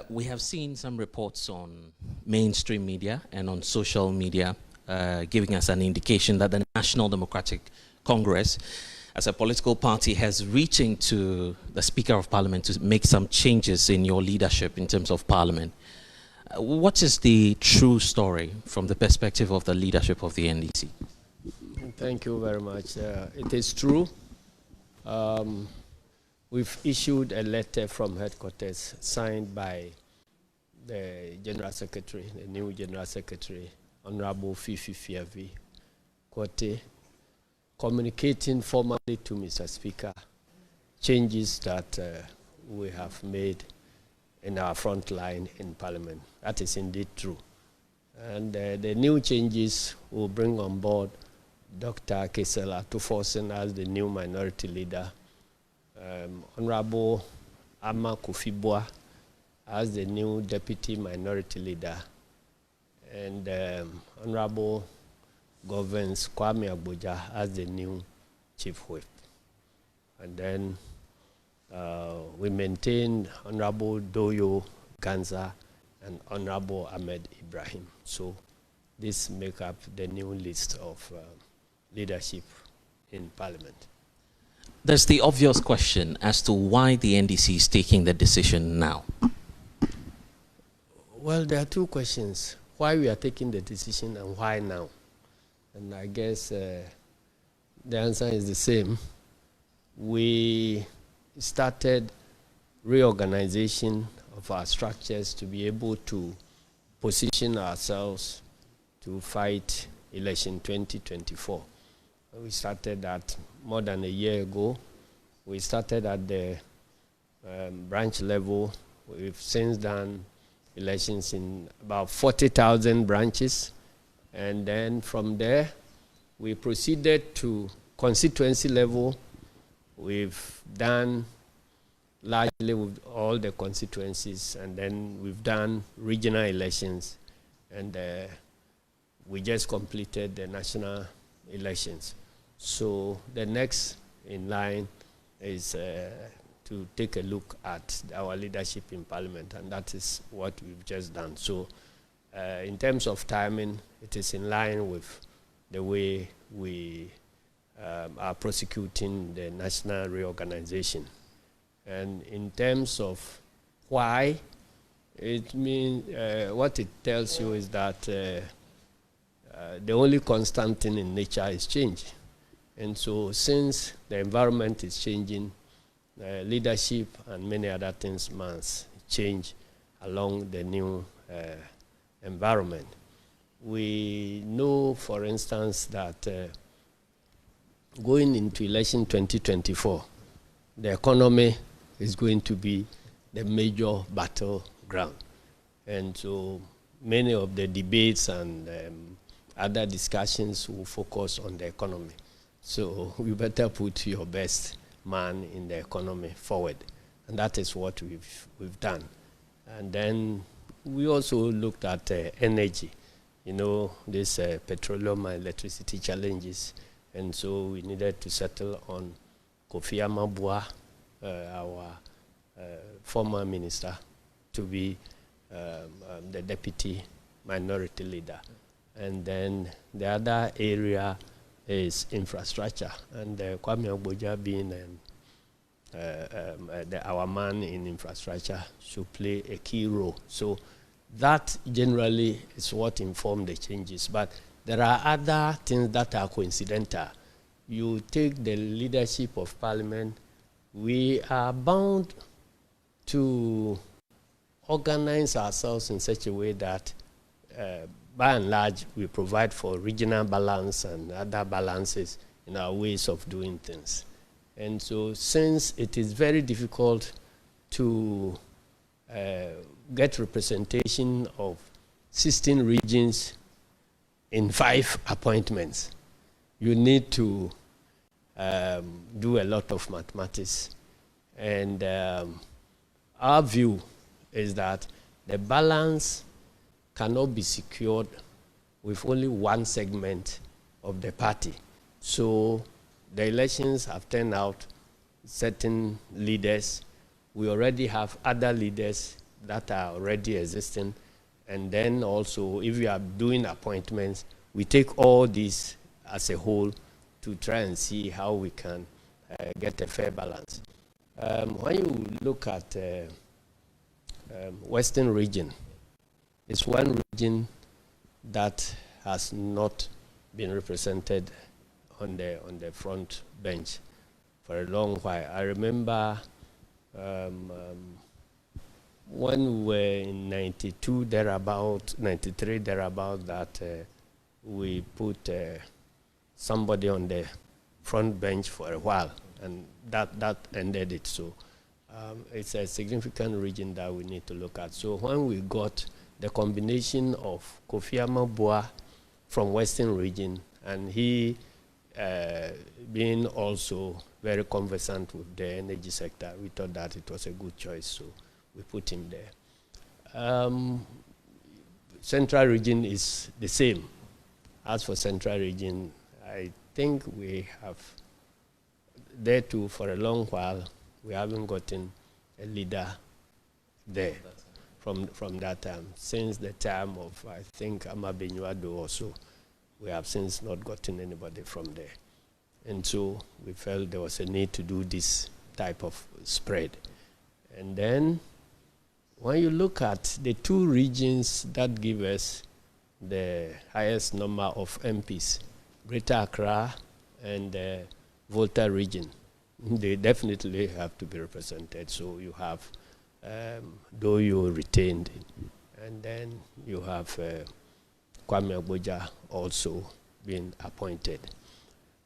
We have seen some reports on mainstream media and on social media giving us an indication that the National Democratic Congress, as a political party, has reaching to the Speaker of Parliament to make some changes in your leadership in terms of Parliament. What is the true story from the perspective of the leadership of the NDC? Thank you very much. It is true. We've issued a letter from headquarters signed by the General Secretary, the new General Secretary, Honorable Fifi Fiavi Kote, communicating formally to Mr. Speaker changes that we have made in our front line in Parliament. That is indeed true. And the new changes will bring on board Dr. Kesela Tuforsen as the new minority leader, Honorable Ama Kufibwa as the new deputy minority leader, and Honorable Governance Kwame Agboja as the new chief whip. And then we maintain Honorable Doyo Ganza and Honorable Ahmed Ibrahim. So this make up the new list of leadership in Parliament. There's the obvious question as to why the NDC is taking the decision now. Well, there are two questions. Why we are taking the decision and why now? And I guess the answer is the same. We started reorganization of our structures to be able to position ourselves to fight election 2024. We started that more than a year ago. We started at the branch level. We've since done elections in about 40,000 branches. And then from there, we proceeded to constituency level. We've done largely with all the constituencies, and then we've done regional elections, and we just completed the national elections. So the next in line is to take a look at our leadership in Parliament, and that is what we've just done. So in terms of timing, it is in line with the way we are prosecuting the national reorganization. And in terms of why, it means what it tells you is that the only constant thing in nature is change. And so since the environment is changing, leadership and many other things must change along the new environment. We know, for instance, that going into election 2024, the economy is going to be the major battleground. And so many of the debates and other discussions will focus on the economy. So we better put your best man in the economy forward. And that is what we've done. And then we also looked at energy, you know, this petroleum and electricity challenges. And so we needed to settle on Kofi Amabua, our former minister, to be the deputy minority leader. And then the other area is infrastructure, and Kwame Agboja being our man in infrastructure should play a key role. So that generally is what informed the changes. But there are other things that are coincidental. You take the leadership of Parliament, we are bound to organize ourselves in such a way that by and large, we provide for regional balance and other balances in our ways of doing things. And so since it is very difficult to get representation of 16 regions in 5 appointments, you need to do a lot of mathematics. And our view is that the balance cannot be secured with only one segment of the party. So the elections have turned out certain leaders. We already have other leaders that are already existing. And then also, if we are doing appointments, we take all these as a whole to try and see how we can get a fair balance. When you look at Western region, it's one region that has not been represented on the front bench for a long while. I remember when we were in 92 thereabout, 93 thereabout, that we put somebody on the front bench for a while, and that ended it. So it's a significant region that we need to look at. So when we got the combination of Kofi Amabua from Western region, and he being also very conversant with the energy sector, we thought that it was a good choice, so we put him there. Central region is the same. As for Central region, I think we have, there too, for a long while, we haven't gotten a leader there from that time. Since the time of, I think, Amabenyuado also, we have since not gotten anybody from there. And so we felt there was a need to do this type of spread. And then when you look at the two regions that give us the highest number of MPs, Greater Accra and Volta region, they definitely have to be represented. So you have Doyo retained, and then you have Kwame Agboja also being appointed.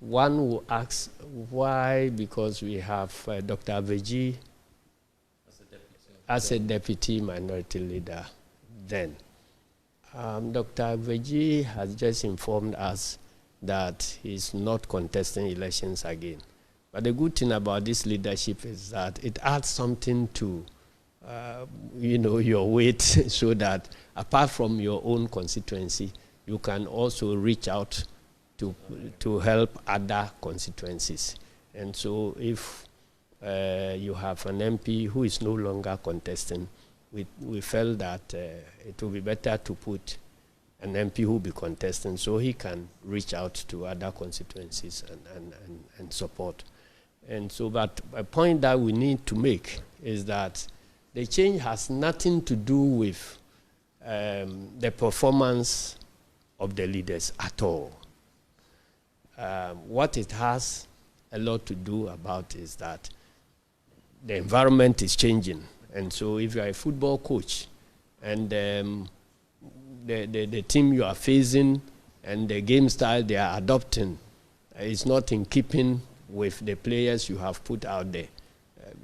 One who asks why, because we have Dr. Aveji as a deputy minority leader then. Dr. Aveji has just informed us that he's not contesting elections again. But the good thing about this leadership is that it adds something to your weight, so that apart from your own constituency, you can also reach out to help other constituencies. And so if you have an MP who is no longer contesting, we felt that it would be better to put an MP who will be contesting so he can reach out to other constituencies and support. And so, but a point that we need to make is that the change has nothing to do with the performance of the leaders at all. What it has a lot to do about is that the environment is changing. And so if you are a football coach and the team you are facing and the game style they are adopting is not in keeping with the players you have put out there,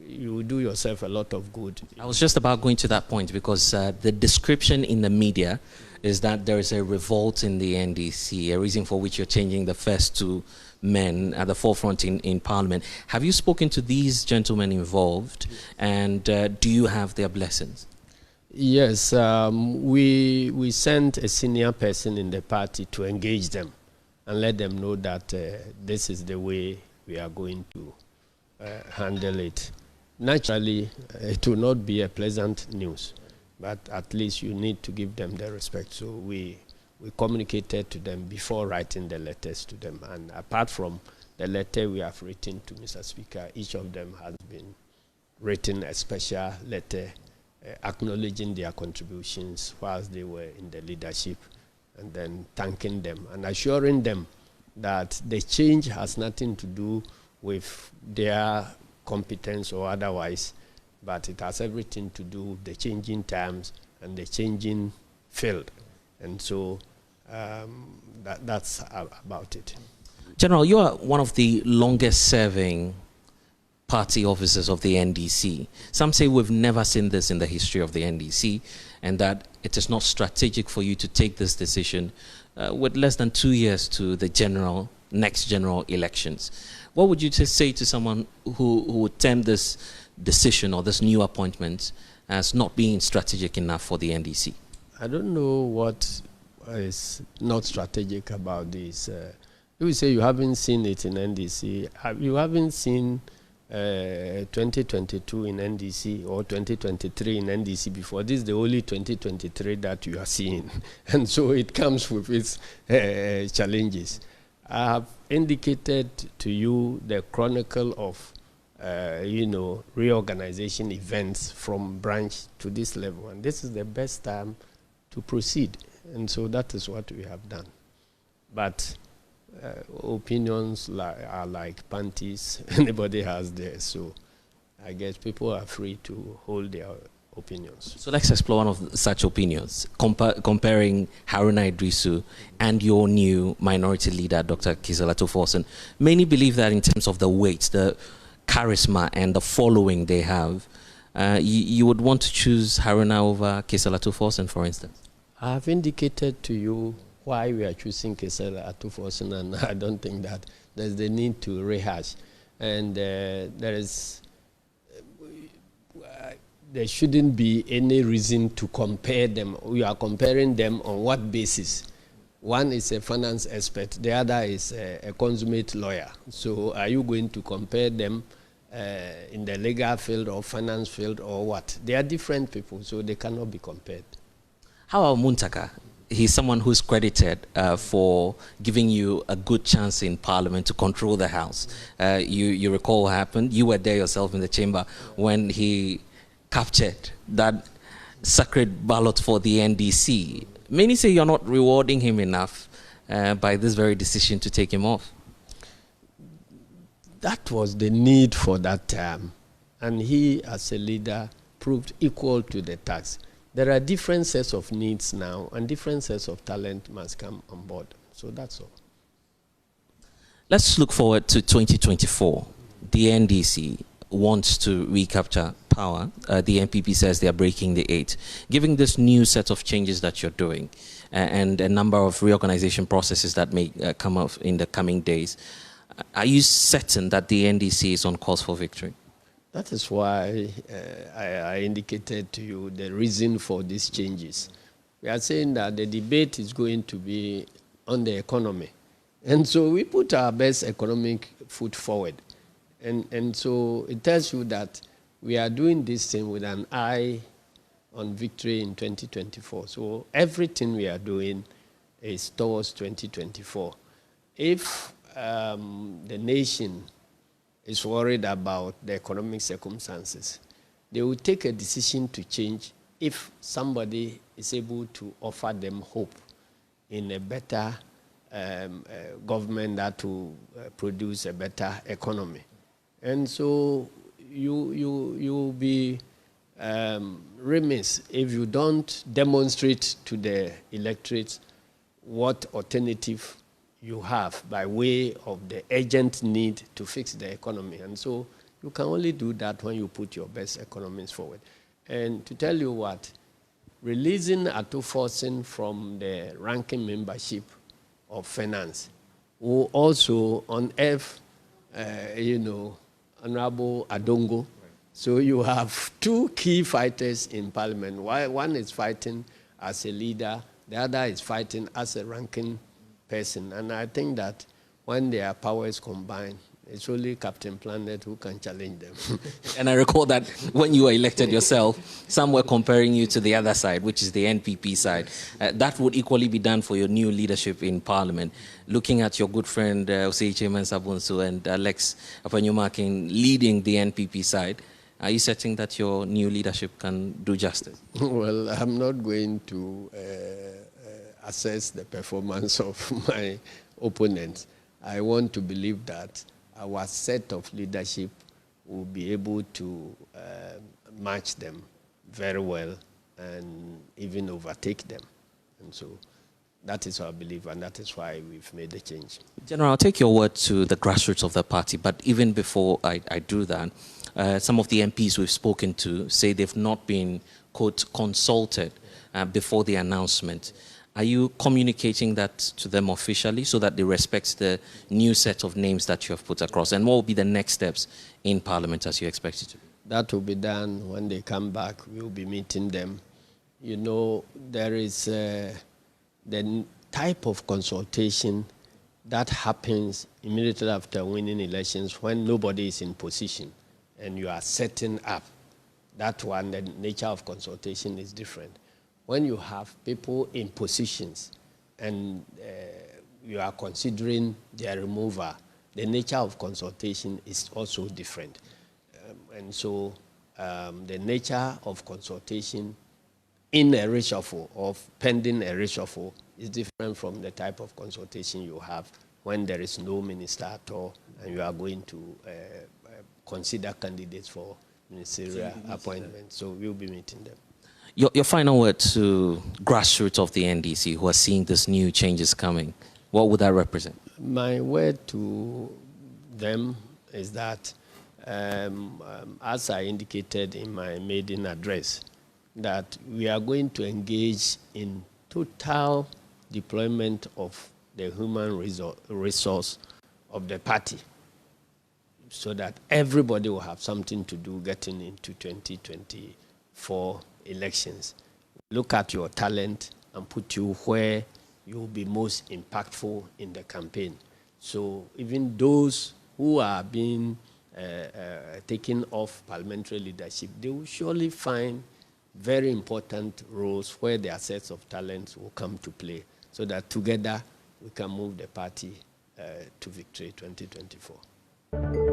you will do yourself a lot of good. I was just about going to that point, because the description in the media is that there is a revolt in the NDC, a reason for which you're changing the first two men at the forefront in Parliament. Have you spoken to these gentlemen involved, and do you have their blessings? Yes, we sent a senior person in the party to engage them and let them know that this is the way we are going to handle it. Naturally, it will not be a pleasant news, but at least you need to give them the respect. So we communicated to them before writing the letters to them. And apart from the letter we have written to Mr. Speaker, each of them has been written a special letter acknowledging their contributions whilst they were in the leadership, and then thanking them and assuring them that the change has nothing to do with their competence or otherwise, but it has everything to do with the changing times and the changing field. And so that's about it. General, you are one of the longest serving party officers of the NDC. Some say we've never seen this in the history of the NDC, and that it is not strategic for you to take this decision with less than 2 years to the next general elections. What would you say to someone who would term this decision or this new appointment as not being strategic enough for the NDC? I don't know what is not strategic about this. You say you haven't seen it in NDC. You haven't seen 2022 in NDC or 2023 in NDC before. This is the only 2023 that you are seeing. And so it comes with its challenges. I have indicated to you the chronicle of reorganization events from branch to this level. And this is the best time to proceed. And so that is what we have done. But opinions are like panties. Anybody has theirs. So I guess people are free to hold their opinions. So let's explore one of such opinions, comparing Haruna Idrisu and your new minority leader, Dr. Kisela Tuforsen. Many believe that in terms of the weight, the charisma and the following they have, you would want to choose Haruna over Kisela Tuforsen, for instance? I have indicated to you why we are choosing Kisela Tuforsen, and I don't think that there's the need to rehash. And there shouldn't be any reason to compare them. We are comparing them on what basis? One is a finance expert, the other is a consummate lawyer. So are you going to compare them in the legal field or finance field or what? They are different people, so they cannot be compared. How about Muntaka? He's someone who's credited for giving you a good chance in Parliament to control the House. You recall what happened? You were there yourself in the chamber when he captured that sacred ballot for the NDC. Many say you're not rewarding him enough by this very decision to take him off. That was the need for that term. And he, as a leader, proved equal to the task. There are different sets of needs now, and different sets of talent must come on board. So that's all. Let's look forward to 2024. The NDC wants to recapture power. The NPP says they are breaking the 8. Given this new set of changes that you're doing and a number of reorganization processes that may come up in the coming days, are you certain that the NDC is on course for victory? That is why I indicated to you the reason for these changes. We are saying that the debate is going to be on the economy. And so we put our best economic foot forward. And so it tells you that we are doing this thing with an eye on victory in 2024. So everything we are doing is towards 2024. If the nation is worried about the economic circumstances, they will take a decision to change if somebody is able to offer them hope in a better government that will produce a better economy. And so you will be remiss if you don't demonstrate to the electorate what alternative you have by way of the urgent need to fix the economy. And so you can only do that when you put your best economists forward. And to tell you what, releasing Atuforsen from the ranking membership of finance will also unearth, Honorable Adongo. Right. So you have two key fighters in Parliament. One is fighting as a leader, the other is fighting as a ranking person. And I think that when their powers combine, it's only Captain Planet who can challenge them. And I recall that when you were elected yourself, some were comparing you to the other side, which is the NPP side. That would equally be done for your new leadership in Parliament. Looking at your good friend Osei Chairman Sabunsu and Alex Apanyumakin leading the NPP side, are you certain that your new leadership can do justice? Well, I'm not going to assess the performance of my opponents. I want to believe that our set of leadership will be able to match them very well and even overtake them. And so that is our belief, and that is why we've made the change. General, I'll take your word to the grassroots of the party, but even before I do that, some of the MPs we've spoken to say they've not been, quote, consulted before the announcement. Are you communicating that to them officially so that they respect the new set of names that you have put across? And what will be the next steps in Parliament as you expect it to be? That will be done when they come back. We'll be meeting them. You know, there is the type of consultation that happens immediately after winning elections when nobody is in position and you are setting up. That one, the nature of consultation is different. When you have people in positions and you are considering their removal, the nature of consultation is also different. And so the nature of consultation in a reshuffle or pending a reshuffle is different from the type of consultation you have when there is no minister at all and you are going to consider candidates for ministerial appointments. So we'll be meeting them. Your final word to grassroots of the NDC who are seeing these new changes coming, what would that represent? My word to them is that, as I indicated in my maiden address, that we are going to engage in total deployment of the human resource of the party so that everybody will have something to do getting into 2024 elections. Look at your talent and put you where you will be most impactful in the campaign. So even those who are being taken off parliamentary leadership, they will surely find very important roles where their sets of talents will come to play so that together we can move the party to victory 2024.